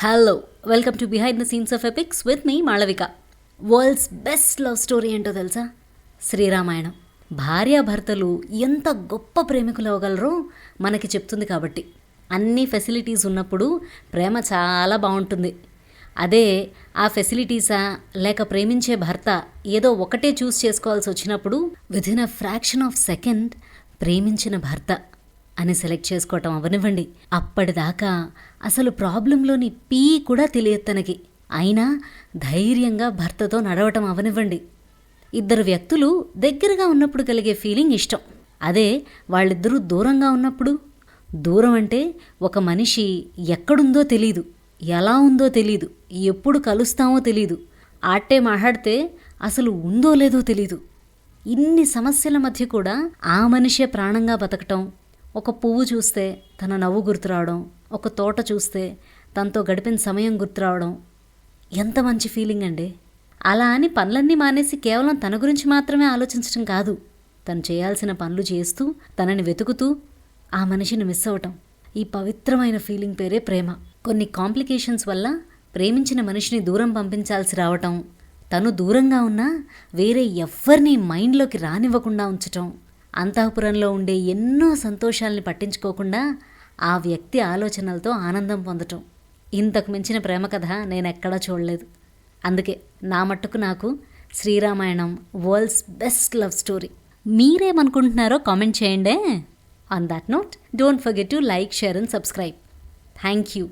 Hello, welcome to behind the scenes of epics with me Malavika. World's best love story ఏంటో తెలుసా? శ్రీరామాయణం. భార్యాభర్తలు ఎంత గొప్ప ప్రేమికులు అవ్వగలరో మనకి చెప్తుంది. కాబట్టి అన్ని ఫెసిలిటీస్ ఉన్నప్పుడు ప్రేమ చాలా బాగుంటుంది. అదే ఆ ఫెసిలిటీసా లేక ప్రేమించే భర్త ఏదో ఒకటే చూస్ చేసుకోవాల్సి వచ్చినప్పుడు within a fraction of second ప్రేమించిన భర్త అని సెలెక్ట్ చేసుకోవటం అవనివ్వండి. అప్పటిదాకా అసలు ప్రాబ్లంలోని పీ కూడా తెలియదు తనకి. అయినా ధైర్యంగా భర్తతో నడవటం అవనివ్వండి. ఇద్దరు వ్యక్తులు దగ్గరగా ఉన్నప్పుడు కలిగే ఫీలింగ్ ఇష్టం. అదే వాళ్ళిద్దరూ దూరంగా ఉన్నప్పుడు, దూరం అంటే ఒక మనిషి ఎక్కడుందో తెలీదు, ఎలా ఉందో తెలీదు, ఎప్పుడు కలుస్తామో తెలీదు, ఆట్టే మాట్లాడితే అసలు ఉందో లేదో తెలీదు. ఇన్ని సమస్యల మధ్య కూడా ఆ మనిషే ప్రాణంగా బతకటం, ఒక పువ్వు చూస్తే తన నవ్వు గుర్తురావడం, ఒక తోట చూస్తే తనతో గడిపిన సమయం గుర్తురావడం ఎంత మంచి ఫీలింగ్ అండి. అలా అని పనులన్నీ మానేసి కేవలం తన గురించి మాత్రమే ఆలోచించడం కాదు, తను చేయాల్సిన పనులు చేస్తూ తనని వెతుకుతూ ఆ మనిషిని మిస్ అవటం. ఈ పవిత్రమైన ఫీలింగ్ పేరే ప్రేమ. కొన్ని కాంప్లికేషన్స్ వల్ల ప్రేమించిన మనిషిని దూరం పంపించాల్సి రావటం, తను దూరంగా ఉన్నా వేరే ఎవ్వరినీ మైండ్లోకి రానివ్వకుండా ఉంచటం, అంతఃపురంలో ఉండే ఎన్నో సంతోషాల్ని పట్టించుకోకుండా ఆ వ్యక్తి ఆలోచనలతో ఆనందం పొందటం. ఇంతకు మించిన ప్రేమ కథ నేనెక్కడా చూడలేదు. అందుకే నా మట్టుకు నాకు Sriramayanam world's best love story. మీరేమనుకుంటున్నారో కామెంట్ చేయండి. On that note, don't forget to like, share and subscribe. Thank you.